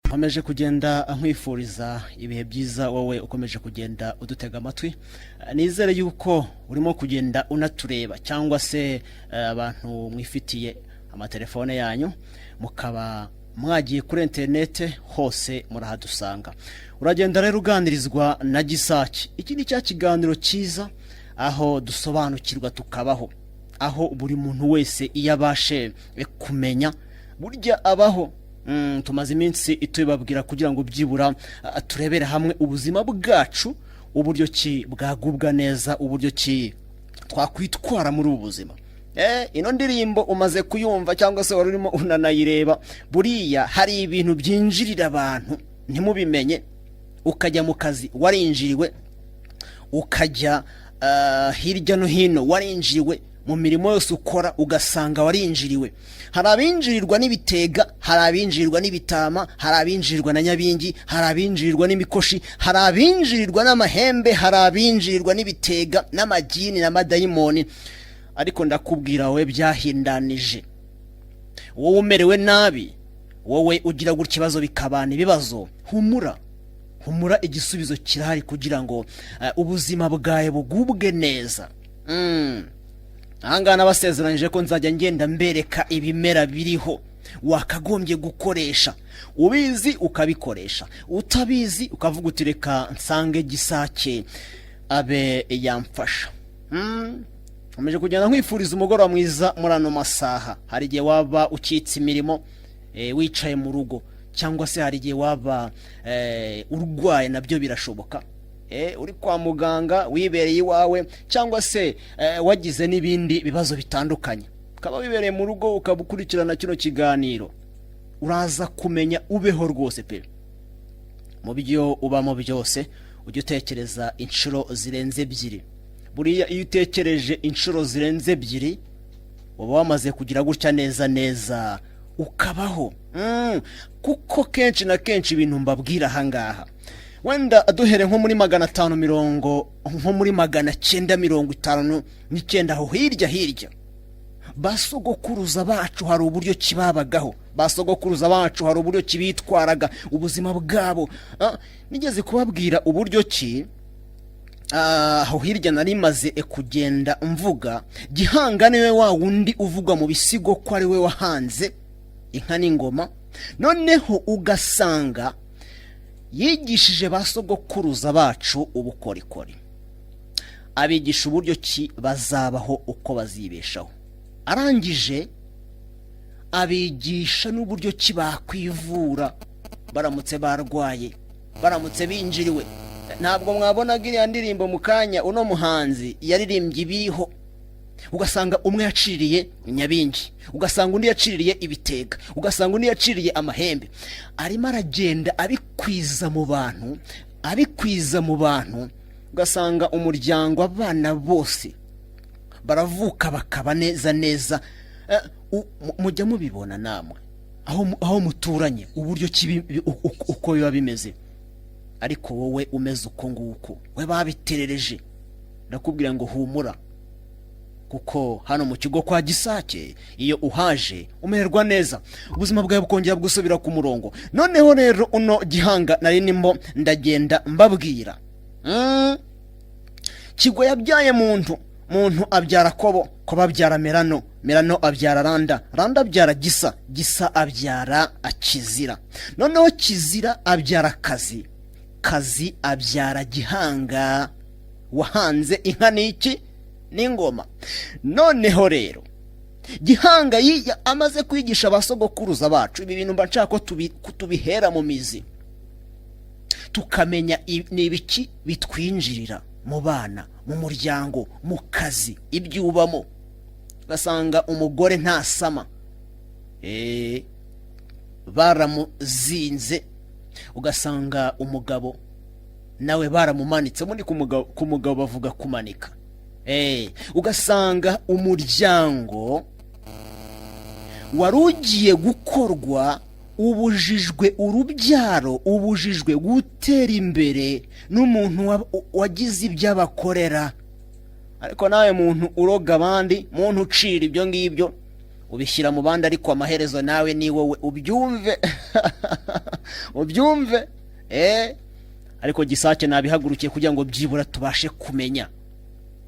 Nkomeje kugenda nkwifuriza ibihe byiza wowe ukomeje kugenda udutega amatwi. Nizere yuko urimo kugenda unatureba cyangwa se abantu mwifitiye amatelefone yanyu mukaba mwagiye kuri internet hose murahadusanga. Uragenda rero uganirizwa na Gisakye. Iki ni cya kiganiro cyiza aho dusobanukirwa tukabaho, aho buri muntu wese iyabashe kumenya burya abaho. Tumaze iminsi itubabwira kugira ngo byibura turebere hamwe ubuzima bwacu, uburyo ki bwagubwa neza, uburyo ki twakwitwara muri ubuzima. Ino ndirimbo umaze kuyumva cyangwa se wari urimo unanayireba, buriya hari ibintu byinjirira abantu ntimubimenye. Ukajya mu kazi warinjiriwe, ukajya hirya no hino warinjiriwe, mu mirimo yose ukora ugasanga warinjiriwe. Hari abinjirirwa n'ibitega, hari abinjirirwa n'ibitama, hari abinjirirwa na nyabingi, hari abinjirirwa n'imikoshi, hari abinjirirwa n'amahembe, hari abinjirirwa n'ibitega n'amagini n'amadayimoni. Ariko ndakubwira wowe byahindanije, wowe umerewe nabi, wowe ugira gutya kibazo bikabana ibibazo, humura igisubizo kirahari kugira ngo ubuzima bwawe bugubwe neza. Ahangana basezeranyije ko nzajya ngenda mbereka ibimera biriho wakagombye gukoresha, ubizi ukabikoresha, utabizi ukavuga uti reka nsange Gisakye abe yamfasha. Nkomeje kugenda nkwifuriza umugoroba mwiza muri ano masaha. Hari igihe waba ukitse imirimo wicaye mu rugo, cyangwa se hari igihe waba urwaye, nabyo birashoboka. Uri kwa muganga wibereye iwawe, cyangwa se wagize n'ibindi bibazo bitandukanye, ukaba wibereye mu rugo ukabukurikirana kino kiganiro, uraza kumenya ubeho rwose pe. Mu byo ubamo byose ujye utekereza inshuro zirenze ebyiri. Buriya iyo utekereje inshuro zirenze ebyiri uba wamaze kugira gutya neza ukabaho. Kuko kenshi na kenshi ibintu mbabwira ahangaha, wenda aduhere nko muri 550, nko muri 959 aho hirya basogokuruza bacu hari uburyo kibabagaho, basogokuruza bacu hari uburyo kibitwaraga ubuzima bwabo. Nigeze kubabwira uburyo ki aho hirya nari maze kugenda mvuga. Gihanga niwe wa wundi uvugwa mu bisigo ko ari we wahanze inka n'ingoma, noneho ugasanga yigishije basogokuruza bacu ubukorikori, abigisha uburyo ki bazabaho uko bazibeshaho, arangije abigisha n'uburyo ki bakwivura baramutse barwaye, baramutse binjiriwe. Ntabwo mwabonaga iriya ndirimbo mu kanya uno muhanzi yaririmbye ibiho, ugasanga umwe yaciriye nyabingi, ugasanga undi yaciriye ibitega, ugasanga undi yaciriye amahembe. Arimo aragenda abikwiza mu bantu, ugasanga umuryango, abana bose baravuka bakaba neza. Mujya mubibona namwe aho muturanye uburyo uko biba bimeze. Ariko wowe umeze uko nguko, we babiterereje. Ndakubwira ngo humura, kuko hano mu kigo kwa Gisakye iyo uhaje umererwa neza, ubuzima bwawe bukongera gusubira ku murongo. Noneho rero uno Gihanga nari nimo ndagenda mbabwira, Kigwa yabyaye muntu abyara Kobo abyara Merano abyara Randa abyara Gisa abyara Kizira, noneho Kizira abyara Kazi abyara Gihanga wahanze inka n'iki n'ingoma. Noneho rero Gihanga amaze kwigisha abasogokuruza bacu ibi bintu, mba nshaka ko tubihera mu mizi, tukamenya n'ibiki bitwinjirira mu bana, mu muryango, mu kazi, ibyubamo. Ugasanga umugore ntasama, baramuzinze. Ugasanga umugabo nawe baramumanitse. Muri ku mugabo bavuga kumanika. Ugasanga umuryango warugiye gukorwa, ubujijwe urubyaro, ubujijwe gutera imbere n'umuntu wagize ibyo abakorera. Ariko nawe muntu uroga abandi, muntu ucira ibyo ngibyo, ubishyira mu bandi, ariko amaherezo nawe ni wowe ubyumve. Ubyumve. Ariko Gisakye nabihagurukiye kugira ngo byibura tubashe kumenya,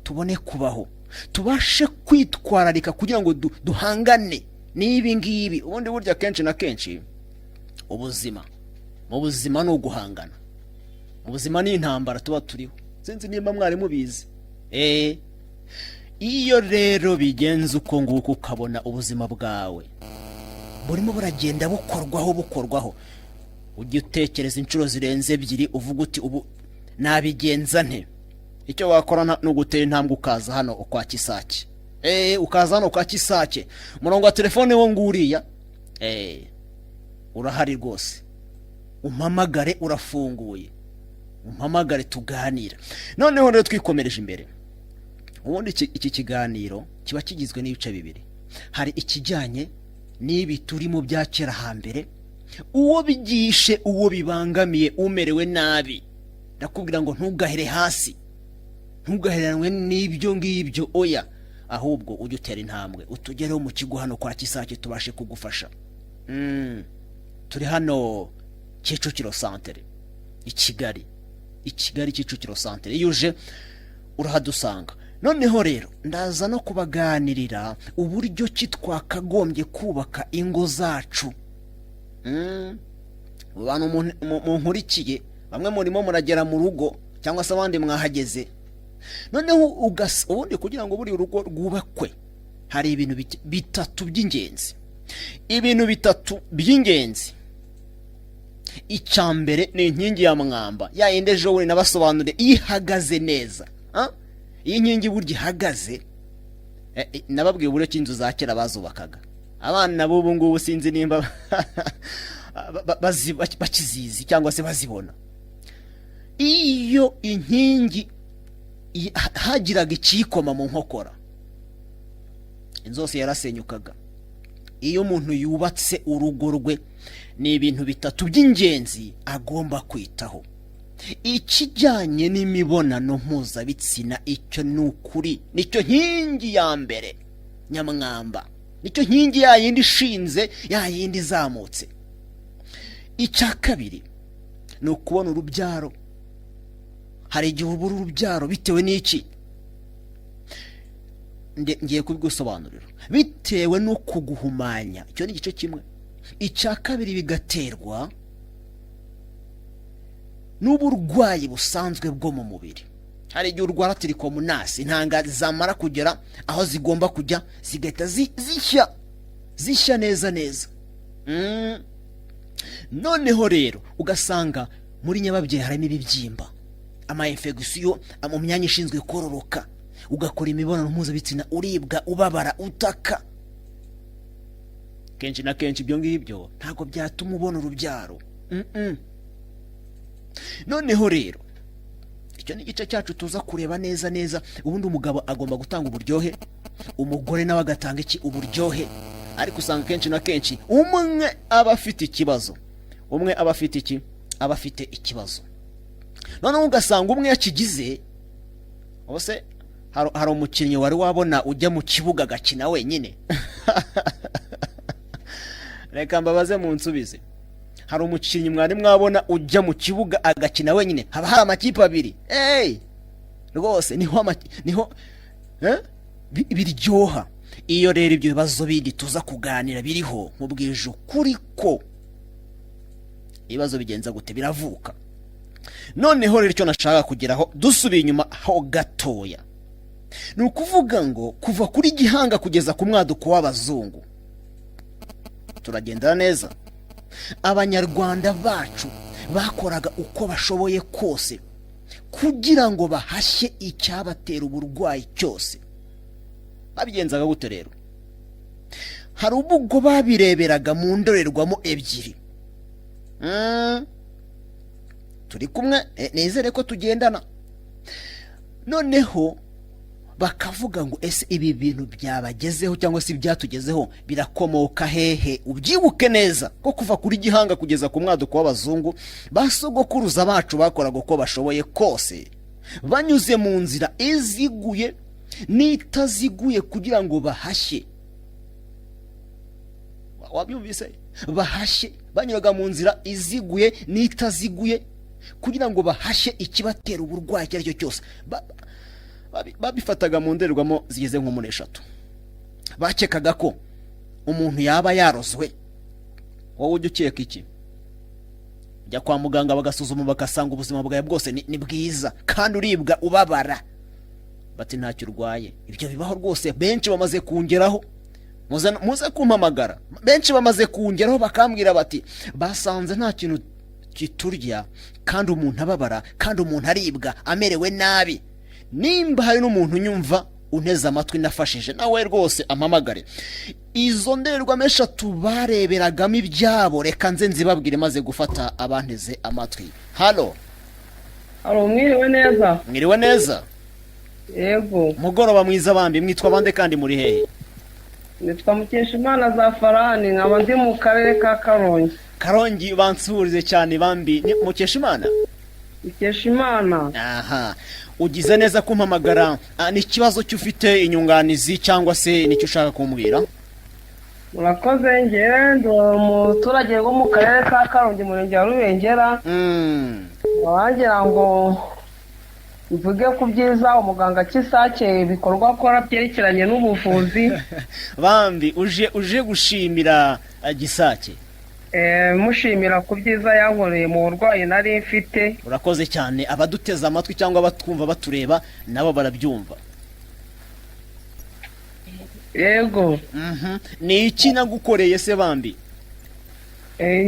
tubone kubaho, tubashe kwitwararika kugira ngo duhangane n'ibi ngibi. Ubundi burya kenshi na kenshi ubuzima, mu buzima ni uguhangana, mu buzima ni intambara tuba turiho. Sinzi niba mwari mubizi. Iyo rero bigenze uko nguko, ukabona ubuzima bwawe burimo buragenda bukorwaho, ujye utekereza inshuro zirenze ebyiri, uvuga uti ubu nabigenza nte? Icyo wakora no gutera intambwe ukaza hano kwa Gisakye. Ukaza hano kwa Gisakye, umurongo wa telefone wo nguriya, urahari rwose. Umpamagare, urafunguye, umpamagare tuganira. Noneho rero twikomereje imbere. Ubundi iki kiganiro kiba kigizwe n'ibice bibiri. Hari ikijyanye n'ibi turimo bya kera hambere, uwo bigishe, uwo bibangamiye, umerewe nabi, ndakubwira ngo ntugahere hasi, ntugaheranwe n'ibyo ngibyo, oya, ahubwo ujye utera intambwe utugereho mu kigo hano kwa Gisakye tubashe kugufasha. Turi hano Kicukiro Centre, i Kigali Kicukiro Centre. Iyo uje urahadusanga. Noneho rero ndaza no kubaganirira uburyo ki twakagombye kubaka ingo zacu. Abantu mu nkurikiye, bamwe murimo muragera mu rugo cyangwa se abandi mwahageze. Noneho ubundi kugira ngo buri urugo rwubakwe, hari ibintu bitatu by'ingenzi. Ibintu bitatu by'ingenzi. Icyambere ni inkingi ya mwamba, ya yindi ejo we nabasobanure ihagaze neza. Iyi nkingi burya ihagaze, nababwiye uburyo cy'inzu za kera bazubakaga. Abana b'ubu ngubu sinzi nimba bakizizi cyangwa se bazibona. Iyo inkingi hagiraga ikikoma mu nkokora, inzu yose yarasenyukaga. Iyo umuntu yubatse urugo rwe, ni ibintu bitatu by'ingenzi agomba kwitaho. Ikijyanye n'imibonano mpuzabitsina, icyo ni ukuri, nicyo nkingi ya mbere nyamwamba, nicyo nkingi ya yindi ishinze, ya yindi izamutse. Icya kabiri ni ukubona urubyaro. Hari igihe ubura urubyaro bitewe n'iki? Ngiye kubigusobanurira. Bitewe no kuguhumanya, icyo ni igice kimwe. Icya kabiri bigaterwa n'uburwayi busanzwe bwo mu mubiri. Hari igihe urwara tirikomunasi, intanga zamara kugera aho zigomba kujya zigahita zishya neza. Noneho rero ugasanga muri nyababyeyi harimo ibibyimba, ama-infection mu myanya ishinzwe kororoka, ugakora imibonano mpuzabitsina uribwa, ubabara, utaka. Kenshi na kenshi ibyo ngibyo ntabwo byatuma ubona urubyaro. Noneho rero icyo ni igice cyacu tuza kureba neza. Ubundi umugabo agomba gutanga uburyohe, umugore nawe agatanga uburyohe. Ariko usanga kenshi na kenshi umwe aba afite ikibazo, aba afite ikibazo. Noneho ugasanga umwe yakigize, bose hari umukinnyi wari wabona ujya mu kibuga agakina wenyine. Reka mbabaze mu nsubize. Hari umukinnyi mwari mwabona ujya mu kibuga agakina wenyine? Haba hari amakipe abiri. Rwose niho biryoha. Iyo rero ibyo bibazo bindi tuza kuganira biriho, mubwije ukuri ko ibibazo bigenza gute biravuka. Noneho rero icyo nashaka kugeraho, dusubiye inyuma ho gatoya, ni ukuvuga ngo kuva kuri Gihanga kugeza ku mwaduko w'abazungu turagenda neza. Abanyarwanda bacu bakoraga uko bashoboye kose kugira ngo bahashye icyabatera uburwayi cyose. Babigenzaga gute rero? Hari ubwo babireberaga mu ndorerwamo ebyiri. Turi kumwe, nizere ko tugendana. Noneho bakavuga ngo ese ibi bintu byabagezeho cyangwa se byatugezeho birakomoka hehe? Ubyibuke neza ko kuva kuri Gihanga kugeza ku mwaduko w'abazungu, basogokuruza bacu bakoraga uko bashoboye kose, banyuze mu nzira iziguye n'itaziguye kugira ngo bahashye wabyumvise, bahashye banyuraga mu nzira iziguye n'itaziguye kugira ngo bahashye ikibatera uburwayi icyo ari cyo cyose. Babifataga mu ndorerwamo zigeze nko muri 3. Bakekaga ko umuntu yaba yarozwe. Wowe ujya ukeka iki? Jya kwa muganga bagasuzuma bagasanga ubuzima bwawe bwose ni bwiza kandi uribwa ubabara, bati ntacyo urwaye. Ibyo bibaho rwose, benshi bamaze kungeraho, muze kumpamagara, benshi bamaze kungeraho bakambwira bati basanze nta kintu kiturya kandi umuntu ababara kandi umuntu aribwa amerewe nabi. Nimba hari n'umuntu unyumva unteze amatwi nafashije, nawe rwose amamagare. Izo ndorerwamo 3 bareberagamo ibyabo, reka nze nzibabwire maze gufata abanteze amatwi. Halo, mwiriwe neza. Mwiriwe neza. Yego. Mugoroba mwiza bambi, mwitwa bande kandi muri hehe? Nitwa Mukeshimana Zafarani, nkaba ndi mu karere ka Karongi. Karongi, bansurize cyane bambi. Mukeshimana? Mukeshimana. Aha. Ugize neza kumpamagara. Ni ikibazo cyufite inyunganizi cyangwa se nicyo ushaka kumbwira? Murakoze, ngewe ndi umuturage wo mu karere ka Karongi, murenge wa Rubengera. Wagira ngo mvuge ku byiza umuganga Gisakye ibikorwa akora byerekeranye n'ubuvuzi. Bambi uje gushimira Gisakye? Mushimira ku byiza yankoreye mu burwayi nari mfite. Urakoze cyane. Abaduteza amatwi cyangwa batwumva batureba nabo barabyumva. Yego. Ni iki nagukoreye se bambi?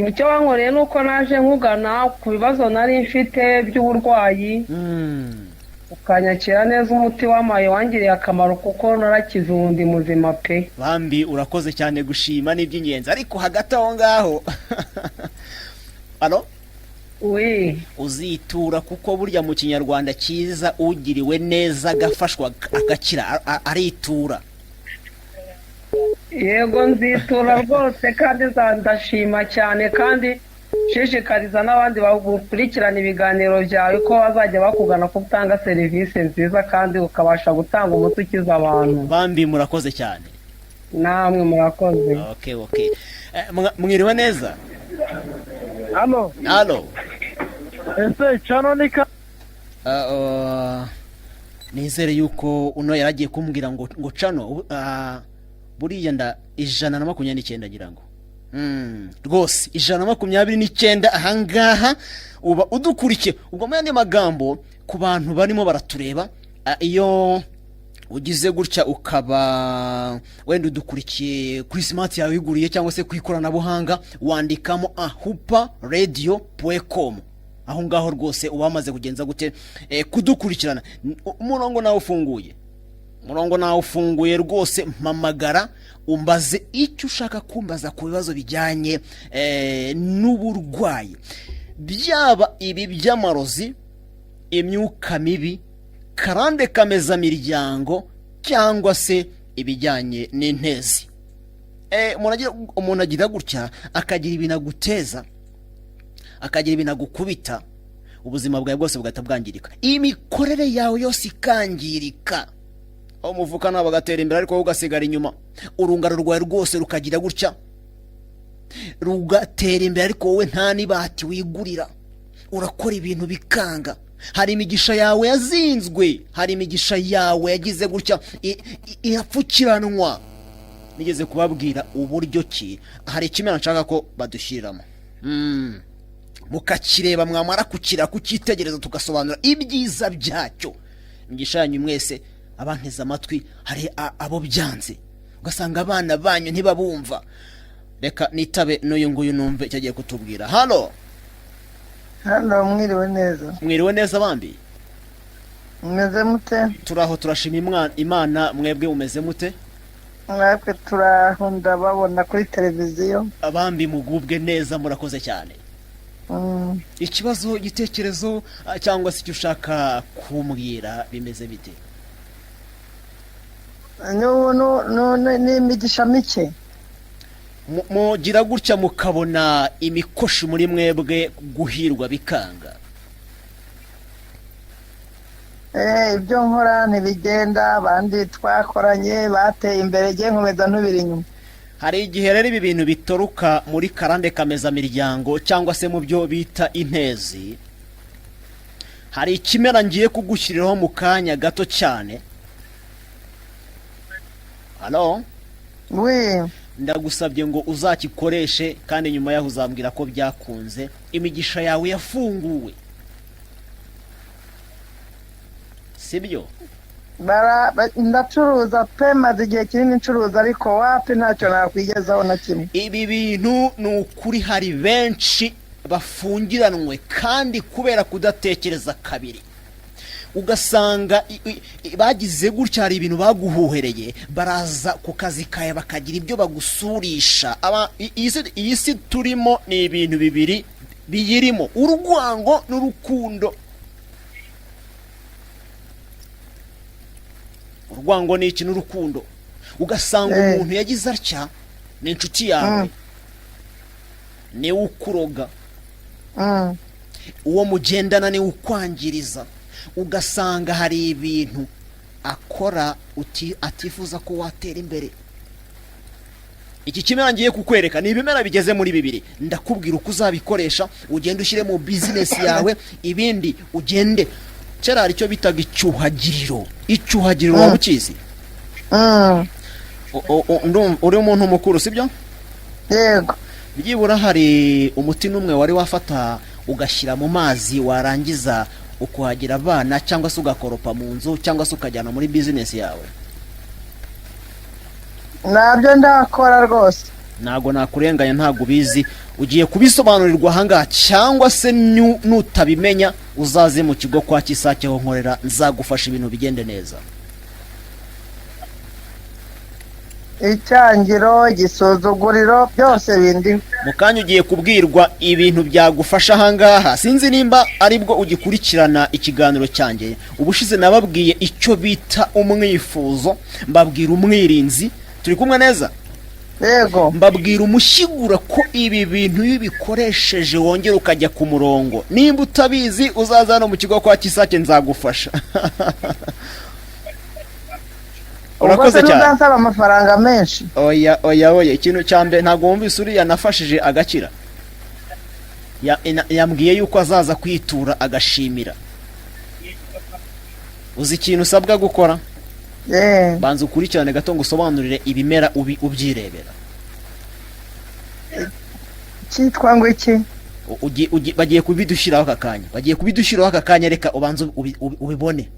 Icyo wankoreye nuko naje nkugana ku bibazo nari mfite by'uburwayi. Ukanyakira neza, umuti wamaye wangiriye akamaro kuko narakize ubundi muzima pe. Bambi urakoze cyane, gushima n'iby'ingenzi. Ariko hagati aho ngaho alo, uzitura kuko burya mu kinyarwanda cyiza ugiriwe neza agafashwa agakira aritura. Yego, nzitura rwose kandi ndashima cyane, kandi shishikariza n'abandi bakurikirana ibiganiro byawe ko bazajya bakugana ko utanga serivisi nziza kandi ukabasha gutanga umuti ukiza abantu. Bambi murakoze cyane. Namwe murakoze. Okay. Mwiriwe neza. Halo. Ese cyano nika nizere yuko uno yaragiye kumbwira ngo cano buriya nda 129 ngira ngo. Rwose 129 ahangaha uba udukurikiye. Ubwo mu yandi magambo ku bantu barimo baratureba, iyo ugize gutya ukaba wenda udukurikiye kuri smart yawe wiguriye cyangwa se ku ikoranabuhanga, wandikamo ahupa.radio.com. aho ngaho rwose ubamaze kugenza gute kudukurikirana. Umurongo nawe ufunguye rwose, mpamagara umbaze icyo ushaka kumbaza ku bibazo bijyanye n'uburwayi, byaba ibi by'amarozi, imyuka mibi, karande kameza miryango, cyangwa se ibijyanye n'intezi. Umuntu agira gutya akagira ibinaguteza, akagira ibinagukubita, ubuzima bwawe bwose bugahita bwangirika, imikorere yawe yose ikangirika. Umuvuka nabo bagatera imbere ariko ugasigara inyuma, urungaro rwawe rwose rukagira gutya rugatera imbere ariko wowe nta nibati wigurira, urakora ibintu bikanga. Hari imigisha yawe yazinzwe, hari imigisha yawe yagize gutya irapfukiranwa. Nigeze kubabwira uburyo ki hari ikimera nshaka ko badushyiriramo, mukakireba, mwamara kukitegereza tugasobanura ibyiza byacyo. Imigisha yanyu mwese abanteze amatwi, hari abo byanze, ugasanga abana banyu ntibabumva. Reka nitabe n'uyu nguyu numve icyo agiye kutubwira. Halo, mwiriwe neza. Mwiriwe neza bambi. Umeze mute? Turaho turashima Imana, mwebwe umeze mute? Mwebwe turaho, ndababona kuri televiziyo. Abambi mugubwe neza, murakoze cyane. Ikibazo, igitekerezo cyangwa se icyo ushaka kumbwira bimeze bite? Ni imigisha mike. Mugira gutya mukabona imikoshi muri mwebwe guhirwa bikanga. Ibyo nkora ntibigenda, abandi twakoranye bateye imbere, ngiye nkomeza ntubiri inyuma. hari igihe rero ibi bintu bitoruka muri karande kamezamiryango cyangwa se mu byo bita intezi. Hari ikimera ngiye kugushyiriraho mu kanya gato cyane. Halo? Oui. Ndagusabye ngo uzakikoreshe kandi nyuma yaho uzambwira ko byakunze. Imigisha yawe yafunguwe. Sibyo? Ndacuruza pe maze igihe kinini ncuruza ariko wapi ntacyo nakwigezaho na kimwe. Ibi bintu ni ukuri hari benshi bafungiranwe kandi kubera kudatekereza kabiri. Ugasanga bagize gutya hari ibintu baguhuhereye baraza ku kazi kawe bakagira ibyo bagusurisha. Iyi si turimo ni ibintu bibiri biyirimo, urwango n'urukundo. Urwango ni iki n'urukundo? Ugasanga umuntu yagize atya ni inshuti yawe, ni ukuroga, uwo mugendana ni ukwangiriza. Ugasanga hari ibintu akora atifuza ko watera imbere. Iki kimera ngiye kukwereka ni ibimera bigeze muri bibiri. Ndakubwira uko uzabikoresha, ugende ushyire mu business yawe, ibindi ugende. Kera hari icyo bitaga icyuhagiriro. Icyuhagiriro waba ukizi? Uri umuntu mukuru sibyo? Yego. Byibura hari umuti n'umwe wari wafata ugashyira mu mazi warangiza ukuhagira abana cyangwa se ugakoropa mu nzu cyangwa se ukajyana muri business yawe? Nabyo ndakora rwose. Nago nakurenganya ntago ubizi, ugiye kubisobanurirwa ahangaha cyangwa se nutabimenya uzaze mu kigo kwa Gisakye ho nkorera, nzagufasha ibintu bigende neza. Icyangiro, igisuzuguriro byose bindi. Mukanya ugiye kubwirwa ibintu byagufasha ahangaha. Sinzi nimba aribwo ugikurikirana ikiganiro cyanjye. Ubushize nababwiye icyo bita umwifuzo, mbabwira umwirinzi. Turi kumwe neza? Yego. Mbabwira umushyigura ko ibi bintu bikoresheje wongera ukajya ku murongo. Nimba utabizi uzaza no mu kigo kwa Gisakye nzagufasha. Urakoze cyane. Uzansaba amafaranga menshi. Oya ikintu cyambe ntago wumvise uri yanafashije agakira. Yambwiye yuko azaza kwitura agashimira. Uzi ikintu usabwa gukora? Banza ukurikirane gato ngo usobanurire ibimera ubyirebera. Cyitwa ngo iki? Bagiye kubidushyiraho aka kanya, reka ubanza ubibone.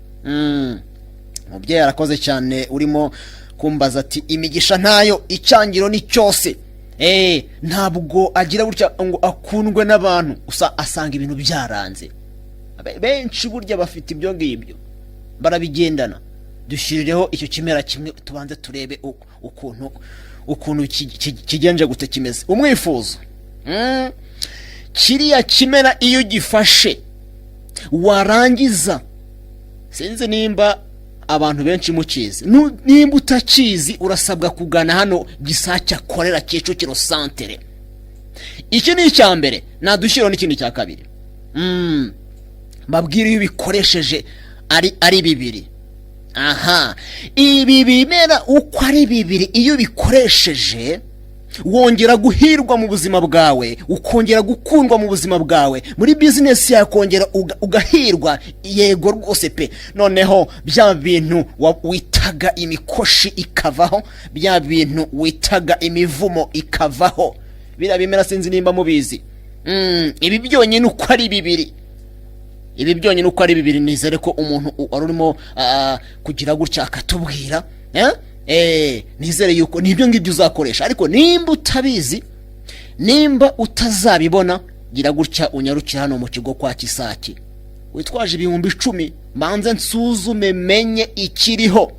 Mubyeyi arakoze cyane urimo kumbaza ati imigisha ntayo, icyangiro ni cyose. Ntabwo agira burya ngo akundwe n'abantu, asanga ibintu byaranze. Benshi burya bafite ibyo ngibyo barabigendana. Dushyirireho icyo kimera kimwe tubanze turebe ukuntu kigenje gute kimeze. Umwifuzo, kiriya kimera iyo gifashe warangiza, sinzi nimba abantu benshi mukizi, nimba utakizi urasabwa kugana hano Gisakye akorera Kicukiro Centre. Iki ni icyambere, nadushyiraho n'ikindi cya kabiri. Mbabwira iyo bikoresheje ari bibiri. Ibi bimera uko ari bibiri iyo bikoresheje wongera guhirwa mu buzima bwawe, ukongera gukundwa mu buzima bwawe, muri business yawe kongera ugahirwa. Yego rwose pe. Noneho bya bintu witaga imikoshi ikavaho, bya bintu witaga imivumo ikavaho. Bira bimera sinzi nimba mubizi. Ibi byonyine uko ari bibiri. Nizere ko umuntu arurimo kugira gutya akatubwira. Nizere yuko nibyo ngibyo uzakoresha. Ariko nimba utabizi, nimba utazabibona, gira gutya unyarukira hano mu kigo kwa Gisakye. Witwaje 10,000 manze nsuzume menye ikiriho.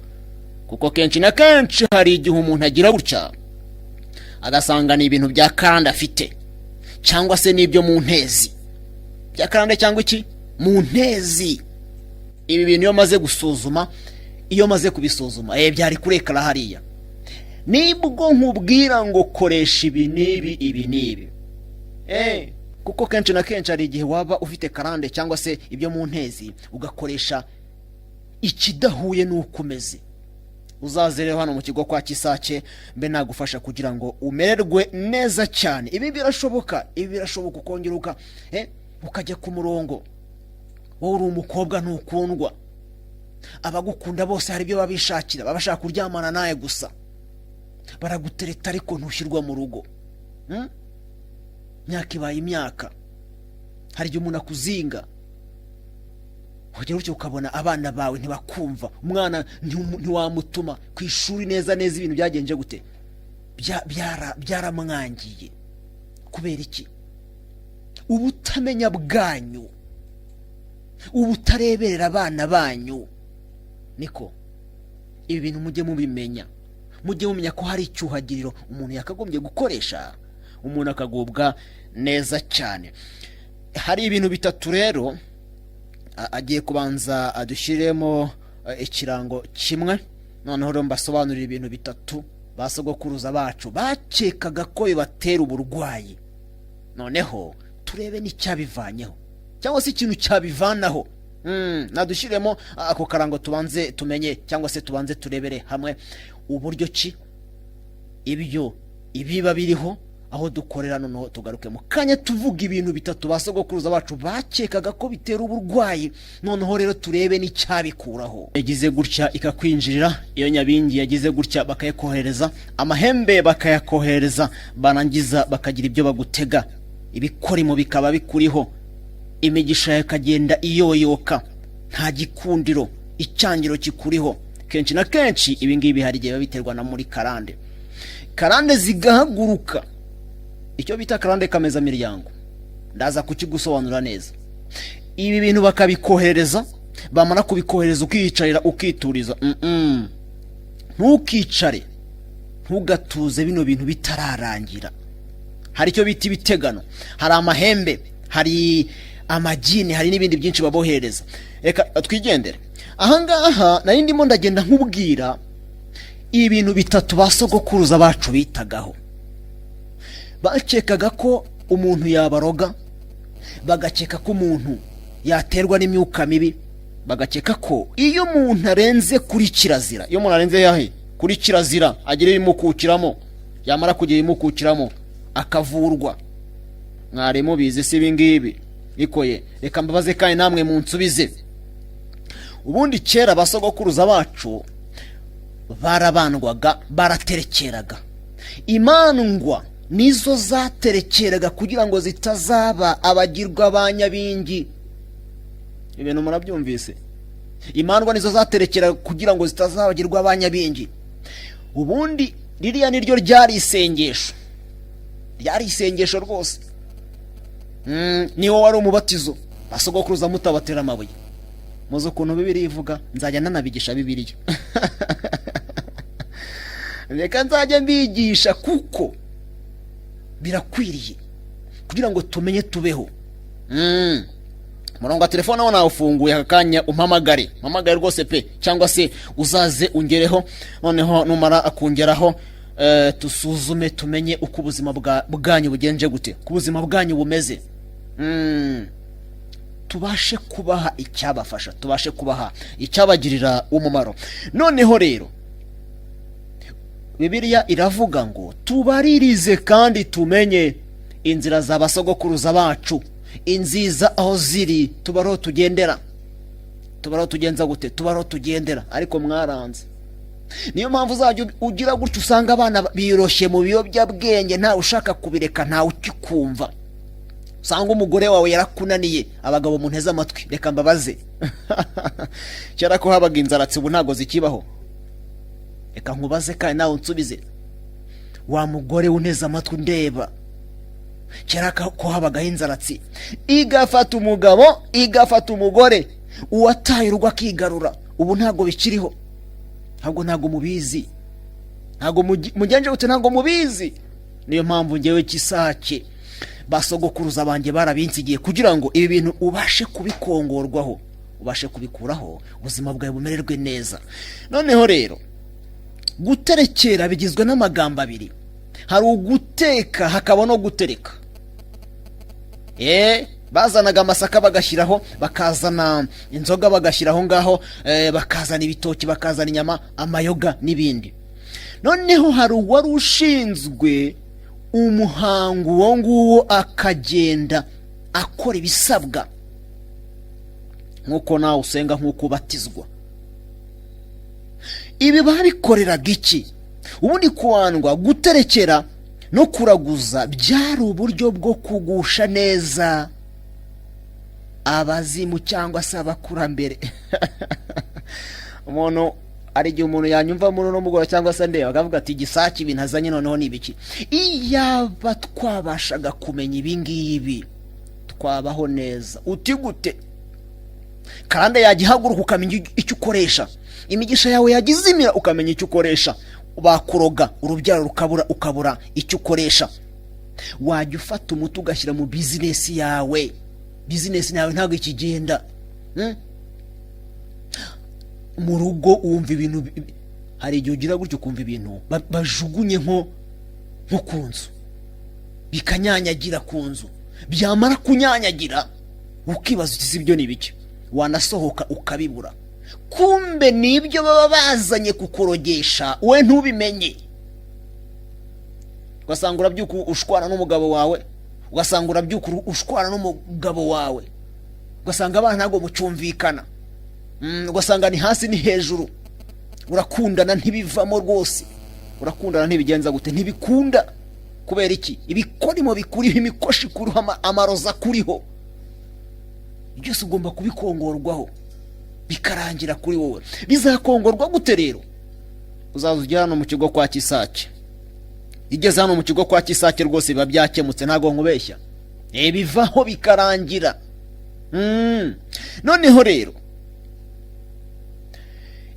Kuko kenshi na kenshi hari igihe umuntu agira gutya agasanga ni ibintu bya karande afite, cyangwa se nibyo mu ntezi. Bya karande cyangwa iki? Mu ntezi. Ibi bintu iyo maze gusuzuma, iyo maze kubisuzuma byari kurekara hariya. Nibwo nkubwira ngo koresha ibi nibi. Kuko kenshi na kenshi hari igihe waba ufite karande cyangwa se ibyo mu ntezi ugakoresha ikidahuye n'uko umeze. uzaze rero hano mu kigo kwa Gisakye mbe nagufasha kugira ngo umererwe neza cyane. Ibi birashoboka ukongera ukajya ku murongo. Wowe uri umukobwa ntukundwa, abagukunda bose hari ibyo babishakira, babashaka kuryamana nawe gusa, baragutereta ariko ntushyirwa mu rugo. Myaka ibaye imyaka, hari igihe umuntu akuzinga, ugera utyo ukabona abana bawe ntibakumva, umwana ntiwamutuma ku ishuri neza ibintu byagenje gute, byaramwangiye. Kubera iki? Ubutamenya bwanyu, ubutareberera abana banyu. Niko ibi bintu mujye mubimenya, mujye mumenya ko hari icyuhagiriro umuntu yakagombye gukoresha, umuntu akagubwa neza cyane. Hari ibintu bitatu rero agiye kubanza adushyiremo ikirango kimwe, noneho rero mbasobanurira ibintu bitatu basogokuruza bacu bakekaga ko bibatera uburwayi, noneho turebe n'icyabivanyeho cyangwa se ikintu cyabivanaho. Nadushyiremo ako karango tubanze tumenye cyangwa se tubanze turebere hamwe uburyo ki ibyo ibiba biriho aho dukorera. Noneho tugaruke mu kanya tuvuga ibintu bitatu basogokuruza bacu bakekaga ko bitera uburwayi, noneho rero turebe n'icyabikuraho. Yagize gutya ikakwinjirira, iyo nyabingi yagize gutya bakayakohereza, amahembe bakayakohereza, barangiza bakagira ibyo bagutega, ibikorimo bikaba bikuriho, imigisha ikagenda iyoyoka, nta gikundiro, icyangiro kikuriho. Kenshi na kenshi ibi ngibi hari igihe biterwa na muri karande zigahaguruka. Icyo bita karande kameza miryango ndaza kukigusobanura neza. Ibi bintu bakabikohereza, bamara kubikohereza ukiyicarira ukituriza. Ntukicare, ntugatuze bino bintu bitararangira. Hari icyo bita ibitegano, hari amahembe, hari amagini, hari n'ibindi byinshi babohereza. Reka twigendere ahangaha. Nari ndimo ndagenda nkubwira ibintu bitatu basogokuruza bacu bitagaho. Bakekaga ko umuntu yabaroga, bagakeka ko umuntu yaterwa n'imyuka mibi, bagakeka ko iyo umuntu arenze kuri kirazira, iyo umuntu arenze yahe kuri kirazira agira imukukiramo, yamara kugira imukukiramo akavurwa. Mwarimo bize si ibingibi ikoye. Reka mbabaze kandi namwe munsubize. Ubundi kera basogokuruza bacu barabandwaga, baraterekeraga. Imandwa nizo zaterekeraga kugira ngo zitazaba abagirwa banyabingi. Ibintu murabyumvise? Imandwa nizo zaterekeraga kugira ngo zitazabagirwa banyabingi. Ubundi ririya niryo ryari isengesho rwose. Niwo wari umubatizo, basogokuruza mutabatera amabuye. Muzo ukuntu Bibiliya ivuga, nzajya nanabigisha Bibiliya. Reka nzajya mbigisha kuko birakwiriye kugira ngo tumenye tubeho. Murongo wa telefone nawo nawufunguye akanya, umpamagare rwose pe, cyangwa se uzaze ungereho. Noneho numara akungeraho tusuzume tumenye uko ubuzima bwanyu bugenje gute, ku buzima bwanyu bumeze. Tubashe kubaha icyabafasha, tubashe kubaha icyabagirira umumaro. Noneho rero Bibiliya iravuga ngo tubaririze kandi tumenye inzira z'abasogokuruza bacu, inziza aho ziri, tubaro tugendera, tubaro tugenza gute, tubaro tugendera. Ariko mwaranze. Niyo mpamvu uzajya ugira gutyo usanga abana biroshye mu biyobyabwenge, nta ushaka kubireka, nta ukikumva. Usanga umugore wawe yarakunaniye, abagabo munteze amatwi. Reka mbabaze, cyara ko habaga inzaratsi, ubu ntago zikibaho. Reka nkubaze kandi nawe unsubize, wa mugore unteze amatwi ndeba, cyara ko habagaho inzaratsi igafata umugabo, igafata umugore, uwataye urugo akigarura. Ubu ntago bikiriho, ntago mubizi, ntago mugenje gute, ntago mubizi. Niyo mpamvu ngewe Gisakye basogokuruza banjye barabinsigiye kugira ngo ibi bintu ubashe kubikongorwaho, ubashe kubikuraho, ubuzima bwawe bumererwe neza. Noneho rero guterekera bigizwe n'amagambo abiri. Hari uguteka hakaba no gutereka. bazanaga amasaka bagashyiraho, bakazana inzoga bagashyiraho ngaho, bakazana ibitoki, bakazana inyama, amayoga n'ibindi. Noneho hari uwari ushinzwe umuhango uwo nguwo, akagenda akora ibisabwa nk'uko nawe usenga, nk'uko ubatizwa. Ibi babikoreraga iki? Ubundi kuandwa, guterekera no kuraguza byari uburyo bwo kugusha neza abazimu cyangwa se abakurambere. Umuntu ari igihe umuntu yanyumva muri no mugora cyangwa se ndeba akavuga ati Gisakye ibintu azanye noneho ni ibiki. Iyaba twabashaga kumenya ibi ngibi twabaho neza. Uti gute? Kandi yagihaguruka ukamenya icyo ukoresha. Imigisha yawe yagizimira ukamenya icyo ukoresha. Bakuroga urubyaro ukabura icyo ukoresha. Wajya ufata umuti ugashyira mu business yawe. Business yawe ntabwo ikigenda. Mu rugo wumva ibintu, hari igihe ugira gutyo kumva ibintu bajugunye nko ku nzu, bikanyanyagira ku nzu, byamara kunyanyagira ukibaza uti ibyo ni biki, wanasohoka ukabibura. Kumbe nibyo baba bazanye kukorogesha, we ntubimenye. Ugasanga urabyuka ushwana n'umugabo wawe, ugasanga urabyuka ushwana n'umugabo wawe, ugasanga abana ntago mucumvikana, ugasanga ni hasi ni hejuru, urakundana ntibivamo rwose, urakundana ntibigenza gute, ntibikunda. Kubera iki? Ibikorimo bikuriho, imikoshi kuriho, amaroza kuriho, byose ugomba kubikongorwaho bikarangira kuri wowe. Bizakongorwa gute rero? Uzaza ujya hano mu kigo kwa Gisakye. Igeze hano mu kigo kwa Gisakye rwose biba byakemutse, ntago nkubeshya. Bivaho bikarangira. Noneho rero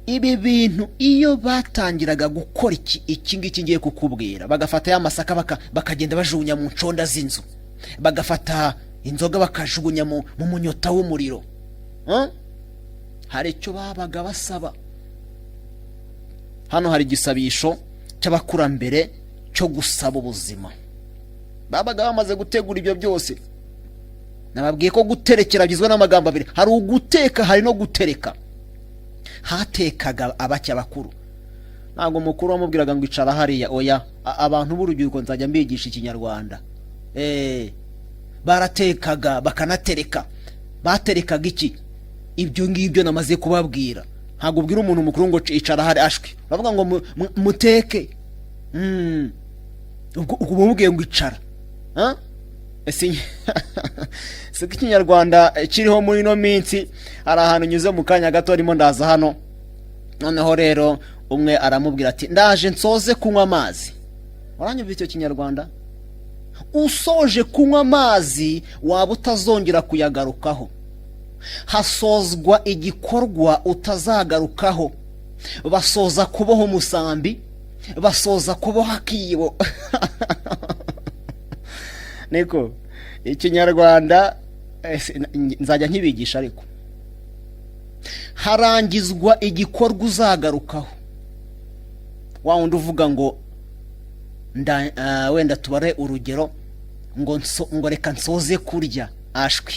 ibi bintu iyo batangiraga gukora iki ngiki ngiye kukubwira, bagafata ya masaka bakagenda bajugunya mu nconda z'inzu, bagafata inzoga bakajugunya mu munyota w'umuriro, hari icyo babaga basaba. Hano hari igisabisho cy'abakurambere cyo gusaba ubuzima. Babaga bamaze gutegura ibyo byose. Nababwiye ko guterekera byizwe n'amagambo abiri, hari uguteka, hari no gutereka. Hatekaga abacya bakuru. Ntabwo mukuru wamubwiraga ngo icara hariya, oya, abantu b'urubyiruko nzajya mbigisha ikinyarwanda. Baratekaga bakanatereka. Baterekaga iki? Ibyo ngibyo namaze kubabwira. Ntabwo ubwira umuntu mukuru ngo icara hari ashwi, bavuga ngo muteke. Ubwo bamubwiye ngo icara. Ese ikinyarwanda kiriho muri no minsi. Hari ahantu nyuze mu kanya gato arimo ndaza hano, noneho rero umwe aramubwira ati ndaje nsoze kunywa amazi. Uranyumva icyo kinyarwanda? Usoje kunywa amazi waba utazongera kuyagarukaho. Hasozwa igikorwa utazagarukaho. Basoza kuboho umusambi, basoza kuboho akibo. Niko ikinyarwanda nzajya nkibigisha ariko. Harangizwa igikorwa uzagarukaho. Wa wundi uvuga ngo wenda tubare urugero ngo reka nsoze kurya ashwi.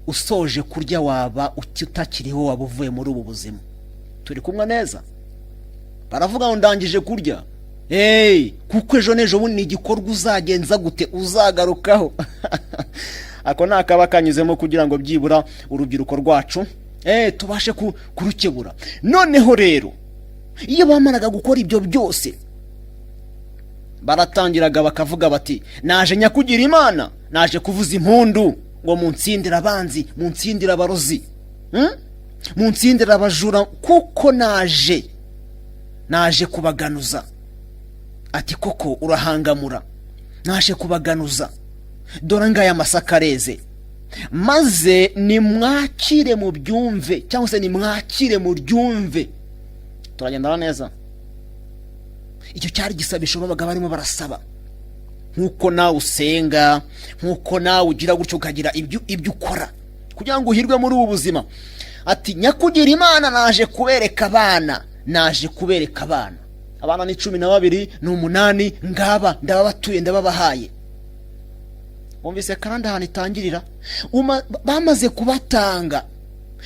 Usoje kurya waba utakiriho, waba uvuye muri ubu buzima. Turi kumwe neza? Baravuga ngo ndangije kurya. Kuko ejo n'ejo bundi igikorwa uzagenza gute, uzagarukaho. Ako nakaba kanyuzemo kugira ngo byibura urubyiruko rwacu tubashe kurukebura. Noneho rero iyo bamaraga gukora ibyo byose, baratangiraga bakavuga bati naje nyakugira Imana, naje kuvuza impundu ngo munsindira abanzi, munsindira abarozi, munsindira abajura, kuko naje kubaganuza. Ati koko urahangamura, naje kubaganuza, dore ngaya masaka areze, maze nimwakire mu byumve, cyangwa se nimwakire mu ryumve. Turagendana neza? Icyo cyari gisabisho babaga barimo barasaba. Nkuko nawe usenga, nkuko nawe ugira gutyo ukagira ibyo ukora kugira ngo uhirwe muri ubu buzima. Ati nyakugira Imana, naje kubereka abana, naje kubereka abana. Abana ni 12 n'umunani ngaba ndababatuye ndababahaye. wumvise kandi ahantu itangirira bamaze kubatanga.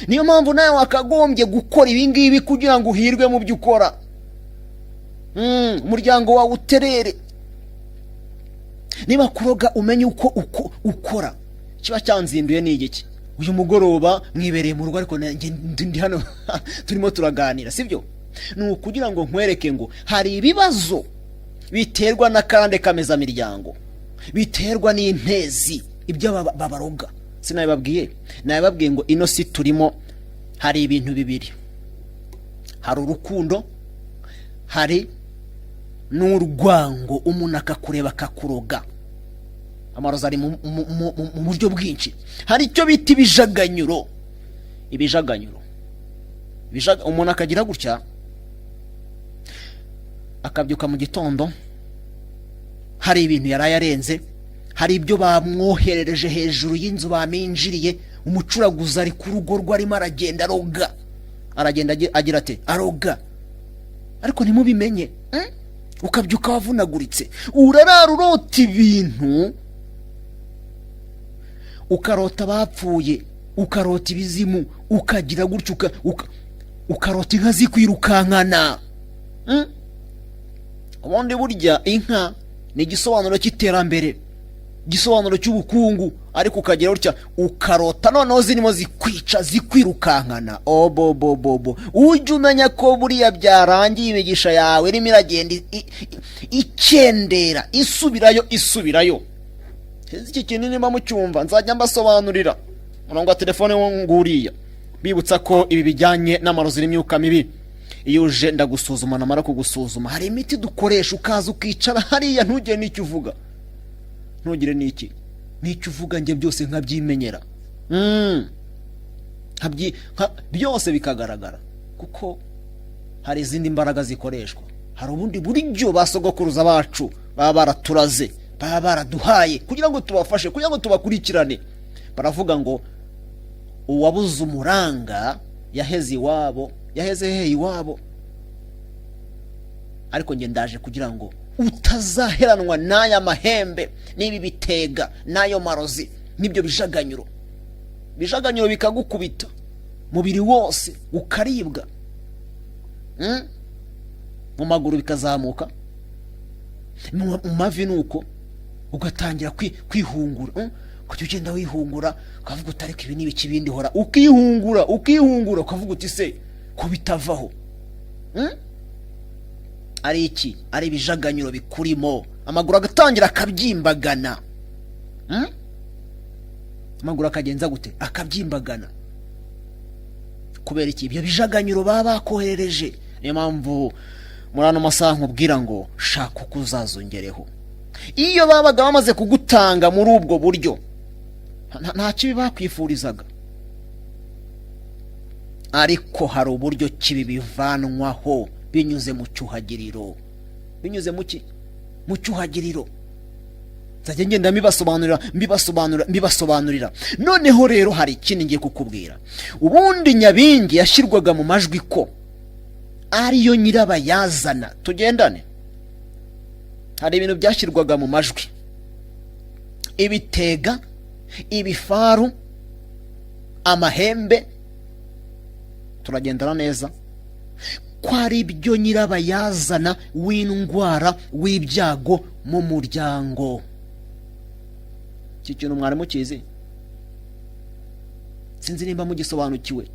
Niyo mpamvu nawe wakagombye gukora ibi ngibi kugira ngo uhirwe mu byo ukora. Umuryango wawe uterere. Niba kuroga umenye uko ukora. Kiba cyanzinduye ni igiki? Uyu mugoroba mwibereye mu rugo ariko ndi hano turimo turaganira, sibyo? Ni ukugira ngo nkwereke ngo hari ibibazo biterwa n'akande kameza miryango, biterwa n'intezi ibyo babaroga. Sinabibabwiye ngo ino si turimo hari ibintu bibiri, hari urukundo, hari n'urwango. Umuntu akakureba akakuroga. Amarozi ari mu buryo bwinshi. Hari icyo bita ibijaganyuro. Umuntu akagira gutya, akabyuka mu gitondo, hari ibintu yaraye arenze, hari ibyo bamwoherereje hejuru y'inzu baminjiriye. Umucuraguzi ari ku rugo rwe arimo aragenda aroga, agira ati aroga, ariko ntimubimenye. Ukabyuka wavunaguritse, urarara urota ibintu, ukarota bapfuye, ukarota ibizimu, ukagira gutyo ukarota inka zikwirukankana. Ubundi burya inka ni igisobanuro cy'iterambere, igisobanuro cy'ubukungu, ariko ukagira gutya ukarota noneho zirimo zikwica zikwirukankana. Obobobobo, ujye umenya ko buriya byarangiye imigisha yawe irimo iragenda ikendera isubirayo. Iki kintu niba mucyumva nzajya mbasobanurira. Murongo wa telefone nguriya, bibutsa ko ibi bijyanye n'amarozi n'imyuka mibi. Iyo uje ndagusuzuma, namara kugusuzuma hari imiti dukoresha, ukaza ukicara hariya ntugire n'icyo uvuga. Ntugire n'icyo uvuga, njye byose nkabyimenyera. Byose bikagaragara, kuko hari izindi mbaraga zikoreshwa. Hari ubundi buryo basogokuruza bacu baba baraturaze, baba baraduhaye kugira ngo tubafashe, kugira ngo tubakurikirane. Baravuga ngo uwabuze umuranga yaheze iwabo. Yaheze hehe iwabo? Ariko nge ndaje kugira ngo utazaheranwa n'aya mahembe, n'ibi bitega, n'ayo marozi, n'ibyo bijaganyuro bikagukubita mubiri wose, ukaribwa, mu maguru bikazamuka, mu mavi nuko, ugatangira kwihungura. Kujya ugenda wihungura, ukavuga utareka ibi n'ibiki bindi hora, ukihungura, ukavuga uti se ko bitavaho. Ari iki? Ari ibijaganyuro bikurimo. Amaguru agatangira akabyimbagana. Amaguru akagenza gute? Akabyimbagana. Kubera iki? Ibyo bijaganyuro baba bakoherereje. Niyo mpamvu muri ano masaha nkubwira ngo shaka uko uzazongereho. Iyo babaga bamaze kugutanga muri ubwo buryo, nta kibi bakwifurizaga. Ariko hari uburyo kibi bivanwaho binyuze mu cyuhagiriro. Binyuze mu cyuhagiriro. Nzajya ngenda mbibasobanurira. Noneho rero hari ikindi ngiye kukubwira. Ubundi nyabingi yashyirwaga mu majwi ko ariyo nyirabayazana. Tugendane. Hari ibintu byashyirwaga mu majwi, ibitega, ibifaru, amahembe. Turagendana neza ko ari ibyo nyirabayazana w'indwara, w'ibyago mu muryango. Iki kintu mwari mukizi? Sinzi nimba mugisobanukiwe.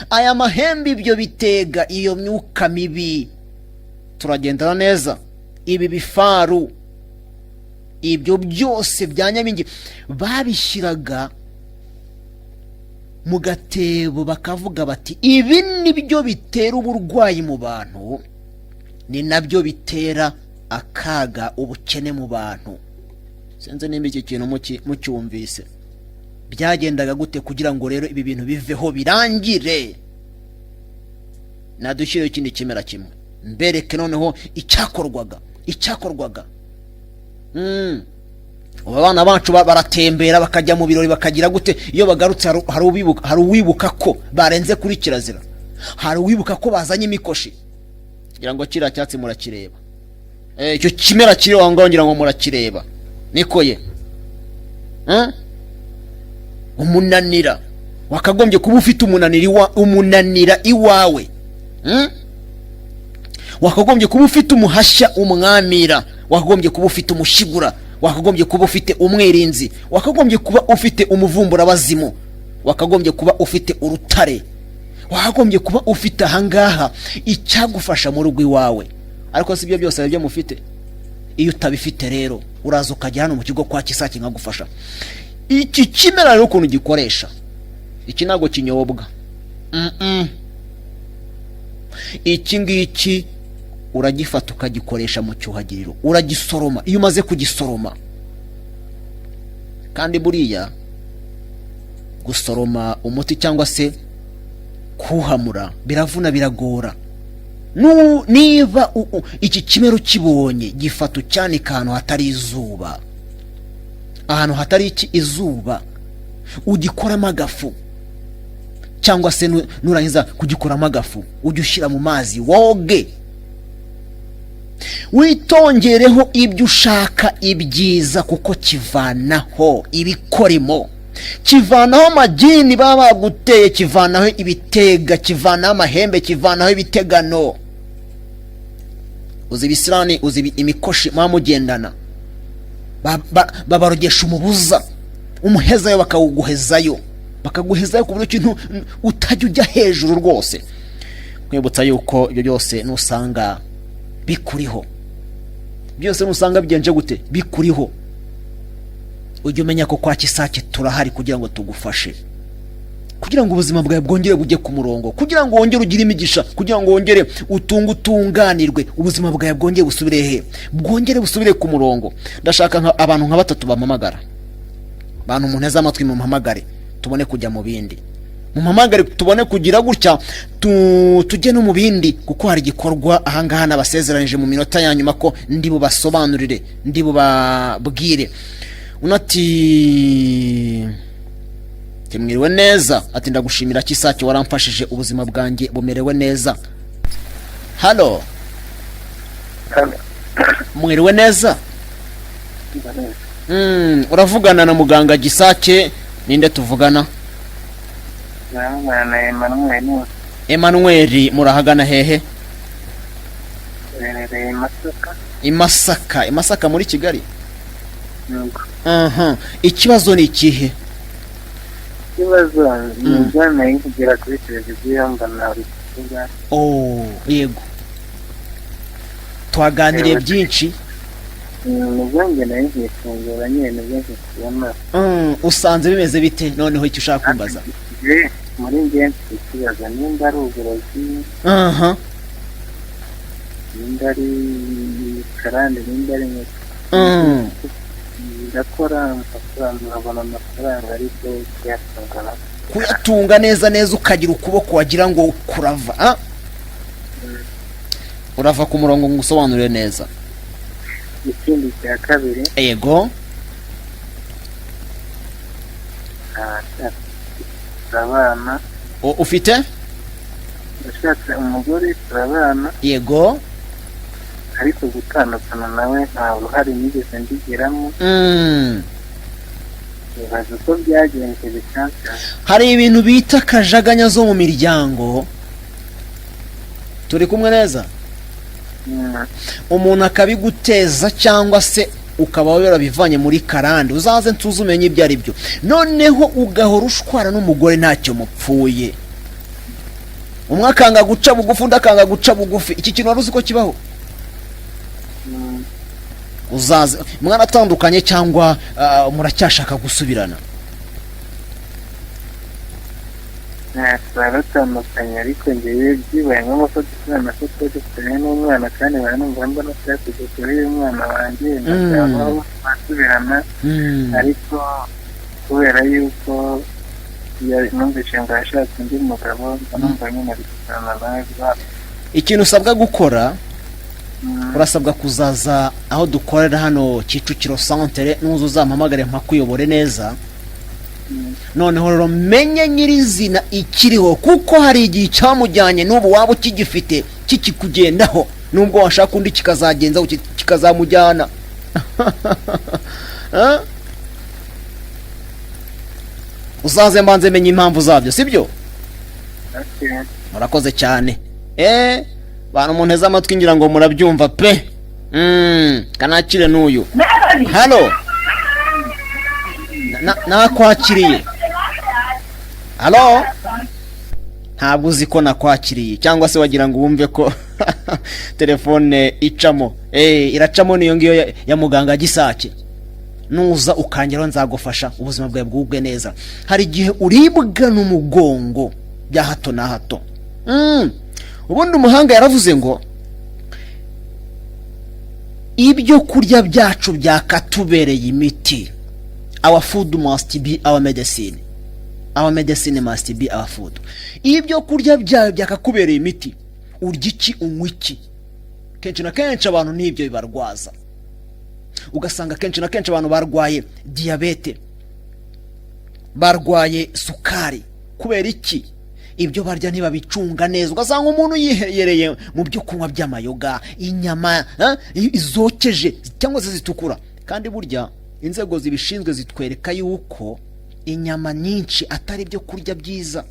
Aya mahembe, ibyo bitega, iyo myuka mibi, turagendana neza. Ibi bifaru, ibyo byose bya nyabingi babishyiraga mu gatebo, bakavuga bati ibi nibyo bitera uburwayi mu bantu, ni nabyo bitera akaga, ubukene mu bantu. Sinzi nimba iki kintu mucyumvise. Byagendaga gute kugira ngo rero ibi bintu biveho birangire? Nadushyire ikindi kimera kimwe, mbereke noneho icyakorwaga. Abana bacu baratembera bakajya mu birori bakagira gute, iyo bagarutse hari uwibuka ko barenze kuri kirazira, hari uwibuka ko bazanye imikoshi. Ngira ngo kira cyatsi murakireba, icyo kimera kiri aho ngaho, ngira ngo murakireba. Niko ye umunanira, wakagombye kuba ufite umunanira iwawe, wakagombye kuba ufite umuhashya umwamira, wakagombye kuba ufite umushigura, wakagombye kuba ufite umwirinzi, wakagombye kuba ufite umuvumbura bazimu, wakagombye kuba ufite urutare, wakagombye kuba ufite ahangaha icyagufasha mu rugo iwawe. Ariko si byo byose byo mufite. Iyo utabifite rero uraza ukajya hano mu kigo kwa Gisakye nkagufasha. Iki kimera rero ukuntu gikoresha, iki ntago kinyobwa. Iki ngiki uragifata ukagikoresha mu cyuhagiriro, uragisoroma. Iyo umaze kugisoroma, kandi buriya gusoroma umuti cyangwa se kuhamura biravuna, biragora. Niba iki kimero kibonye, gifata cyane ahantu hatari izuba, ahantu hatari izuba, ugikoramo agafu, cyangwa se nurangiza kugikoramo agafu ujye ushyira mu mazi woge, witongereho ibyo ushaka ibyiza, kuko kivanaho ibikorimo, kivanaho amagini baba baguteye, kivanaho ibitega, kivanaho amahembe, kivanaho ibitegano. Uzi ibisirani, uzi imikoshi mugendana, babarogesha umubuza, umuhezayo bakawuguhezayo, ku buryo kintu utajya ujya hejuru rwose. Kwibutsa yuko ibyo byose nusanga bikuriho, byose nusanga bigenje gute bikuriho, ujye umenya ko kwa Gisakye turahari kugira ngo tugufashe, kugira ngo ubuzima bwawe bwongere bujye ku murongo, kugira ngo wongere ugire imigisha, kugira ngo wongere utunganirwe, ubuzima bwawe bwongere busubire he, bwongere busubire ku murongo. Ndashaka abantu nka 3 bamamagara, abantu munteze amatwi mumpamagare, tubone kujya mu bindi, mumpamagare tubone kugira gutya, tujye no mu bindi, kuko hari gikorwa ahangaha nabasezeranije mu minota ya nyuma ko ndi bubasobanurire, ndi bubabwire. Unati temwiriwe neza, ati ndagushimira Gisakye, waramfashije ubuzima bwanjye bumerewe neza. Halo, mwiriwe neza. Uravugana na Muganga Gisakye, ninde tuvugana? Emmanuel, murahagana hehe? Imasaka muri Kigali. Ikibazo ni ikihe? Ikibazo ni njyana y'inkugira kuri televiziyo mbona uri kuvuga. Yego, twaganiriye byinshi. Muganga nayo ngiye kungura nyine byinshi kubona. Usanze bimeze bite noneho icyo ushaka kumbaza? Muri ngenzi ikibazo nimba ari uburozi, nimba ari karande, nimba ari ndakora murabona amafaranga ariko kuyatunga neza ukagira ukuboko wagira ngo kurava. Urava ku murongo ngo usobanurire neza. Ikindi cya kabiri, yego, turabana. Ufite? Ndashatse umugore, turabana. Yego, ariko gutandukana nawe nta ruhare nigeze mbigiramo. Bibaza uko byagenze bisanzwe. Hari ibintu bita kajaganya zo mu miryango, turi kumwe neza, umuntu akabiguteza cyangwa se ukaba warabivanye muri karande, uzaze ntuzumenye ibyo ari byo, noneho ugahora ushwara n'umugore ntacyo mupfuye, umwe akanga guca bugufi undi akanga guca bugufi. Iki kintu wari uzi ko kibaho? Uzaze mwaratandukanye cyangwa muracyashaka gusubirana? Twaratandukanye, ariko ngewe byibaye nk'amafoto tubana ko dufitanye n'umwana, kandi baranumva mbona twasize kuri uyu mwana wanjye, ndashaka basubirana. Ariko kubera yuko numvise ngo yashatse undi mugabo, numva nyine ari gusubirana nawe. Ikintu usabwa gukora, urasabwa kuzaza aho dukorera hano Kicukiro Centre, nuzo uzampamagare mpakuyobore neza. Noneho rero menye nyirizina ikiriho, kuko hari igihe cyamujyanye n'ubu waba ukigifite kikikugendaho, nubwo washaka undi kikazagenza kikazamujyana. uzaze mbanze menye impamvu zabyo sibyo? Okay. Murakoze cyane. Bantu munteze amatwi ngira ngo murabyumva pe. Kanakire n'uyu. Halo. Nakwakiriye. Halo. Ntabwo uzi ko nakwakiriye cyangwa se wagira ngo wumve ko telefone icamo. Iracamo niyo ngiyo ya Muganga Gisakye. Nuza ukangeraho nzagufasha ubuzima bwawe bwubwe neza. Hari igihe uribwa n'umugongo bya hato na hato. Ubundi umuhanga yaravuze ngo ibyo kurya byacu byakatubereye imiti. Our food must be our medicine. Our medicine must be our food. Ibyo kurya byawe byakakubereye imiti. Urya iki unywa iki? Kenshi na kenshi abantu nibyo bibarwaza. Ugasanga kenshi na kenshi abantu barwaye diabete, barwaye sukari. Kubera iki? Ibyo barya niba bicunga neza. Ugasanga umuntu yiherereye mu byo kunywa by'amayoga, inyama izokeje cyangwa se zitukura. Kandi burya inzego zibishinzwe zitwereka yuko inyama nyinshi atari byo kurya byiza.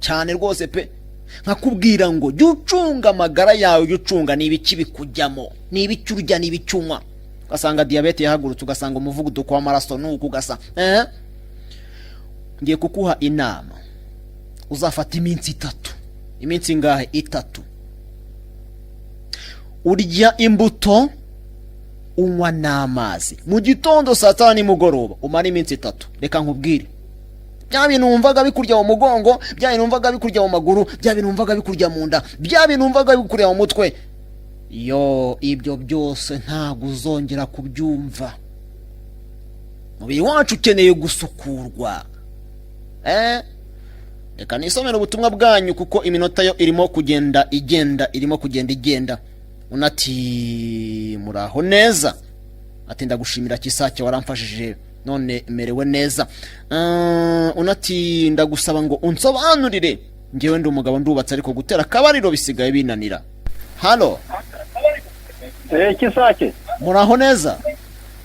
Cyane rwose pe. Nkakubwira ngo jya ucunga amagara yawe, jya ucunga n'ibiki bikujyamo, n'ibiki urya n'ibiki unywa. Ugasanga diabete yahagurutse, ugasanga umuvuduko w'amaraso nuko ugasanga ngiye kukuha inama. Uzafata iminsi 3. Iminsi ngahe? 3. Urya imbuto, unywa n'amazi. Mu gitondo saa 5 nimugoroba umara iminsi 3. Reka nkubwire. Bya bintu numvaga bikurya mu mugongo, bya bintu numvaga bikurya mu maguru, bya bintu numvaga bikurya mu nda, bya bintu numvaga bikurya mu mutwe. Ibyo byose ntago uzongera kubyumva. Mubiri wacu ukeneye gusukurwa. Reka nisomera ubutumwa bwanyu kuko iminota yo irimo kugenda igenda. Unati muraho neza. Ati ndagushimira Gisakye waramfashije none merewe neza. Unati ndagusaba ngo unsobanurire. Ngewe ndi umugabo ndubatse ariko gutera kabariro bisigaye binanira. Halo. Gisakye. Muraho neza.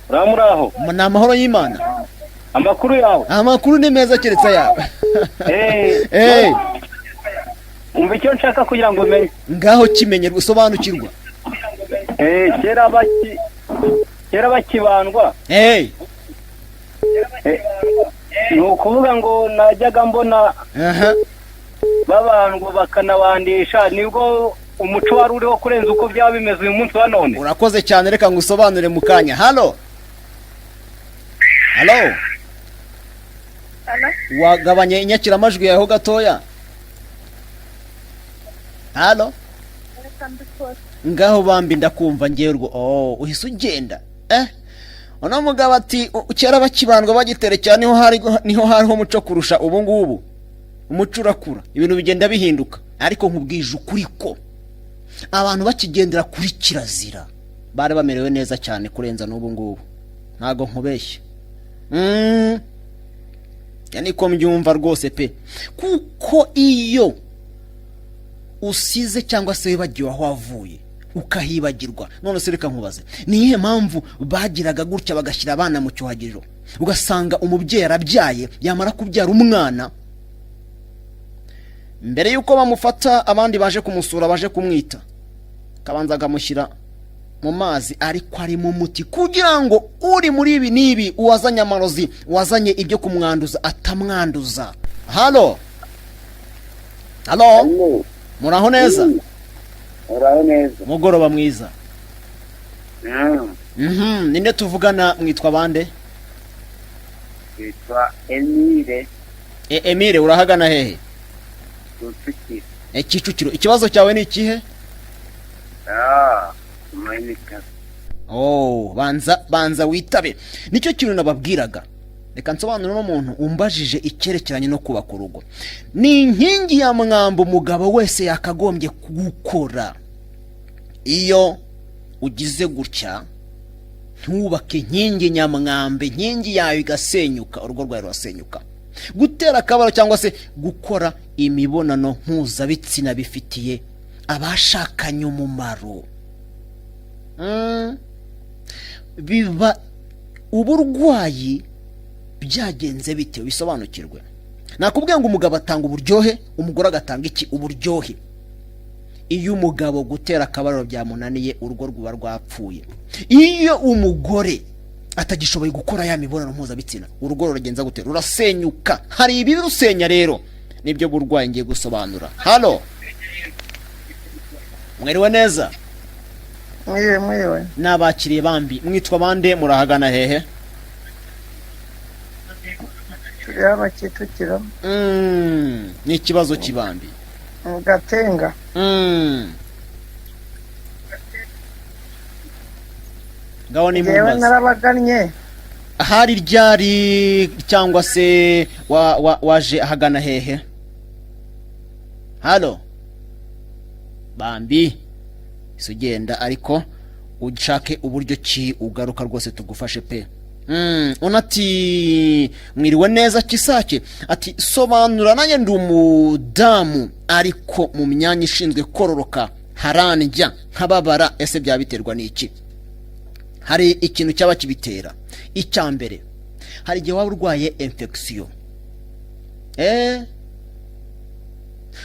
Muraho. Muna amahoro y'Imana. Amakuru yawe. Amakuru ni meza keretse yawe. Umva icyo nshaka kugira ngo menye. Ngaho kimenye gusobanukirwa. Kera bakibandwa. Nukuvuga ngo najyaga mbona babandwa bakanabandisha, nibwo umuco wari uriho kurenza uko byaba bimeze uyu munsi wa none. Urakoze cyane, reka ngusobanure mu kanya. Halo. Wagabanye inyakiramajwi yaho gatoya. Halo. Ngaho bambi ndakumva ngerwo. Uhise ugenda. Ono mugabo ati kera bakibandwa bagitere cyane niho hariho umuco kurusha ubu ngubu. Umuco urakura, ibintu bigenda bihinduka. Ariko nkubwije ukuri ko abantu bakigendera kuri kirazira bari bamerewe neza cyane kurenza n'ubu ngubu. Ntago nkubeshye. Yani ko mbyumva rwose pe. Kuko iyo usize cyangwa se wibagiwe aho wavuye ukahibagirwa, none se reka nkubaze, ni iyihe mpamvu bagiraga gutya bagashyira abana mu cyuhagiriro? Ugasanga umubyeyi arabyaye, yamara kubyara umwana, mbere yuko bamufata abandi baje kumusura baje kumwita, kabanza gamushyira mu mazi ariko ari mu muti kugira ngo uri muri ibi nibi uwazanye amarozi, wazanye ibyo kumwanduza atamwanduza. Halo. Muraho neza. Muraho neza. Mugoroba mwiza. Ninde tuvugana, mwitwa bande? Yitwa Emile. Emile, urahagana hehe? Kicukiro. Kicukiro. Ikibazo cyawe ni ikihe? Umayika. Banza witabe. Nicyo kintu nababwiraga. Reka nsobanura n'umuntu umbajije icyerekeranye no kubaka urugo. Ni inkingi ya mwambo umugabo wese yakagombye gukora. Iyo ugize gutya ntubake inkingi nyamwambe, inkingi yawe igasenyuka, urugo rwawe rurasenyuka. Gutera akabaro cyangwa se gukora imibonano mpuzabitsina bifitiye abashakanye umumaro. Biba uburwayi byagenze bite bisobanukirwe. Nakubwiye ngo umugabo atanga uburyohe, umugore agatanga iki? Uburyohe. Iyo umugabo gutera akabariro byamunaniye, urugo rwuba rwapfuye. Iyo umugore atagishoboye gukora ya mibonano mpuzabitsina, urugo ruragenza gute? Rurasenyuka. Hari ibi rusenya rero, nibyo burwayi ngiye gusobanura. Halo, mwiriwe neza? Mwiriwe. Nabakiriye bambi. Mwitwa bande? Murahagana hehe? Yaba Kicukiro. Ni ikibazo kibambi. Gatenga. Gaho ni Yewe mumaze. narabagannye. Hari ryari cyangwa se waje ahagana hehe? Halo bambi, isugenda ariko ushake uburyo ki ugaruka rwose tugufashe pe. Unati mwiriwe neza Gisakye, ati sobanura nanjye ndi umudamu ariko mu myanya ishinzwe kororoka haranjya nkababara, ese byabiterwa n'iki? Hari ikintu cyaba kibitera. Icyambere, hari igihe waba urwaye infection,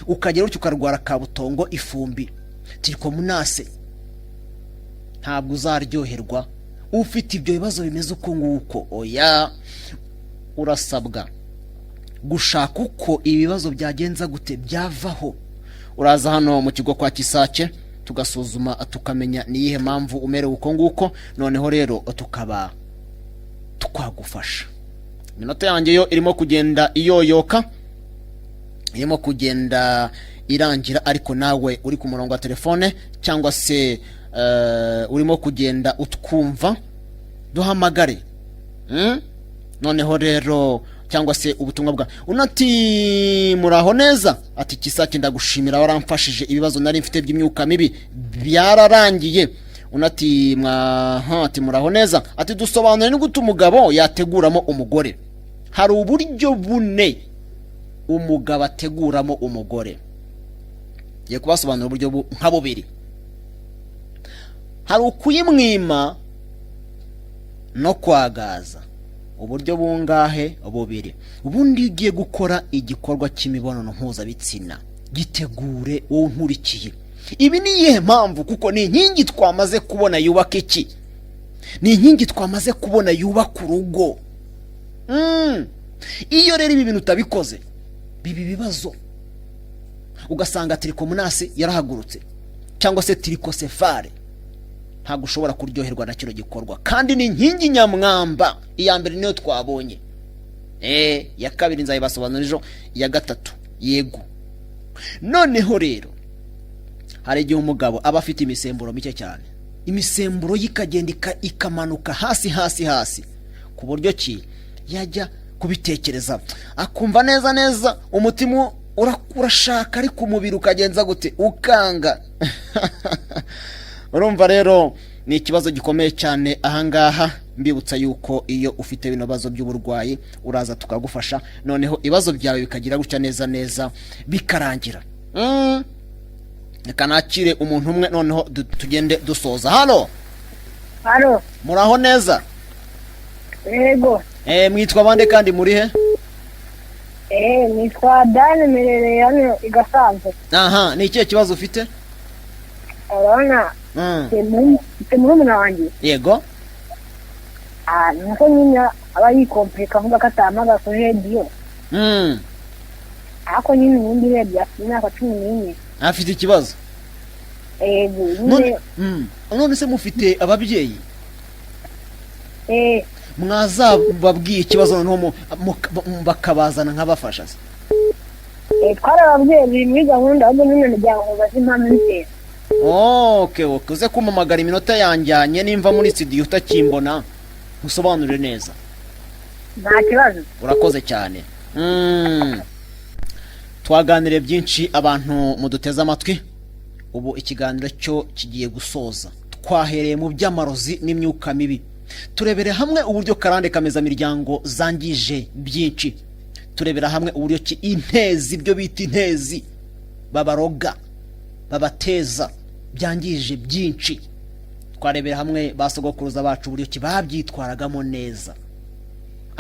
ukagera utyo ukarwara kabutongo, ifumbi, tirikomunase, ntabwo uzaryoherwa ufite ibyo bibazo bimeze uko nguko. Oya, urasabwa gushaka uko ibibazo byagenza gute byavaho. Uraza hano mu kigo kwa Gisakye tugasuzuma tukamenya niyihe mpamvu umerewe uko nguko, noneho rero tukaba twagufasha. Iminota yanjye yo irimo kugenda iyoyoka, irimo kugenda irangira, ariko nawe uri ku murongo wa telefone cyangwa se urimo kugenda utwumva, duhamagare. Noneho rero cyangwa se ubutumwa bwa unati muraho neza, ati Gisakye ndagushimira waramfashije, ibibazo nari mfite by'imyuka mibi byararangiye. Unati ati muraho neza, ati dusobanure n'ugute umugabo yateguramo umugore. Hari uburyo bune umugabo ateguramo umugore. Ye kubasobanura uburyo nka bubiri. Hari ukuyimwima no kwagaza. Uburyo bungahe? Bubiri. Ubundi ugiye gukora igikorwa cy'imibonano mpuzabitsina, gitegure wowe nkurikiye. Ibi ni iyihe mpamvu? Kuko ni inkingi twamaze kubona yubaka iki? Ni inkingi twamaze kubona yubaka urugo. Iyo rero ibi bintu utabikoze, bibi bibazo. Ugasanga tirikomunasi yarahagurutse cyangwa se tirikosefare, ntabwo ushobora kuryoherwa na kino gikorwa. Kandi ni inkingi nyamwamba. Iya mbere niyo twabonye, ya kabiri nzayibasobanurira ejo, iya gatatu yego. Noneho rero hari igihe umugabo aba afite imisemburo mike cyane, imisemburo yikagenda ikamanuka hasi ku buryo ki yajya kubitekereza akumva neza umutima urashaka, ariko umubiri ukagenza gute? Ukanga. Urumva rero ni ikibazo gikomeye cyane ahangaha. Mbibutsa yuko iyo ufite bino bazo by'uburwayi uraza tukagufasha, noneho ibibazo byawe bikagira gutya neza bikarangira. Reka nakire umuntu umwe noneho tugende dusoza. Halo muraho neza? Yego. Mwitwa bande kandi muri he? Nitwa Dane Merere hano igasanzwe. Aha, ni ikihe kibazo ufite? Urabona murumuna wanjye. Yego. Nuko nyine aba yikomplika avuga ko atamaga kuri radio. Ako nyine ubundi radio afite imyaka 14. Afite ikibazo? None se mufite ababyeyi? Mwaza babwiye ikibazo noneho bakabazana nk'abafasha se? Twarababyeyi muri gahunda ahubwo nyine njyango bazimpamvu nse. Okay, uze kumamagara iminota yanjyanye nimva muri studio utakimbona usobanure neza. Nta kibazo. Urakoze cyane. Twaganire byinshi abantu muduteza amatwi. Ubu ikiganiro cyo kigiye gusoza. Twahereye mu by'amarozi n'imyuka mibi. Turebere hamwe uburyo karande kameza miryango zangije byinshi. Turebera hamwe uburyo ki intezi, ibyo bita intezi, babaroga, babateza, byangije byinshi. Twarebera hamwe basogokuruza bacu uburyo ki babyitwaragamo neza.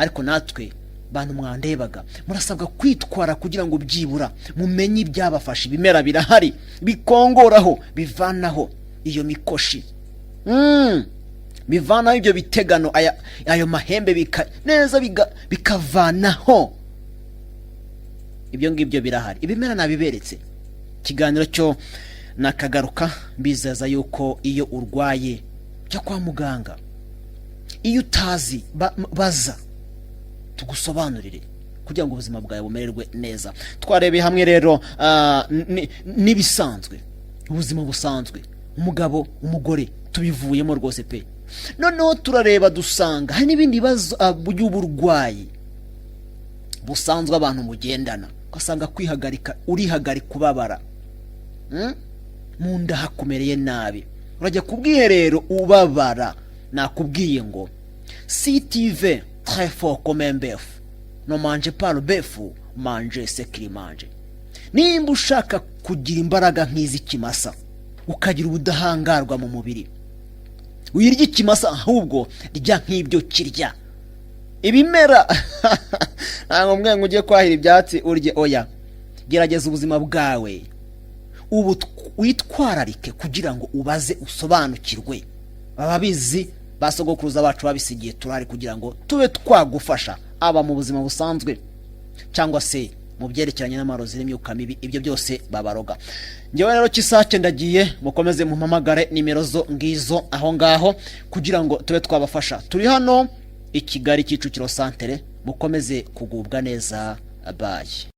ariko natwe bantu mwandebaga murasabwa kwitwara kugira ngo byibura mumenye ibyabafasha. Ibimera birahari bikongoraho, bivanaho iyo mikoshi, bivanaho ibyo bitegano, ayo mahembe neza bikavanaho. Ibyo ngibyo birahari, ibimera nabiberetse. Ikiganiro cyo nakagaruka, mbizeza yuko iyo urwaye cyo kwa muganga, iyo utazi baza tugusobanurire kugira ngo ubuzima bwawe bumererwe neza. Twarebeye hamwe rero nibisanzwe, ubuzima busanzwe, umugabo umugore tubivuyemo rwose pe. Noneho turareba dusanga hari n'ibindi bibazo by'uburwayi busanzwe abantu mugendana, ugasanga kwihagarika, urihagarika kubabara, mu nda hakumereye nabi, urajya ku bwiherero ubabara. Nakubwiye ngo si tu veux très fort comme un bœuf, ne mange pas le bœuf, mange ce qu'il mange. Nimba ushaka kugira imbaraga nk'iz'ikimasa, ukagira ubudahangarwa mu mubiri, wirya ikimasa ahubwo rya nk'ibyo kirya. Ibimera ntabwo mwengu ugiye kwahira ibyatsi urye, oya, gerageza ubuzima bwawe ubu witwararike kugira ngo ubaze usobanukirwe. Ababizi basogokuruza bacu babisigiye turari kugira ngo tube twagufasha, aba mu buzima busanzwe cyangwa se mu byerekeranye n'amarozi n'imyuka mibi, ibyo byose babaroga. Njyewe rero Gisakye ndagiye, mukomeze mumpamagare, nimero zo ngizo aho ngaho kugira ngo tube twabafasha. Turi hano i Kigali Kicukiro Santere, mukomeze kugubwa neza. Bye.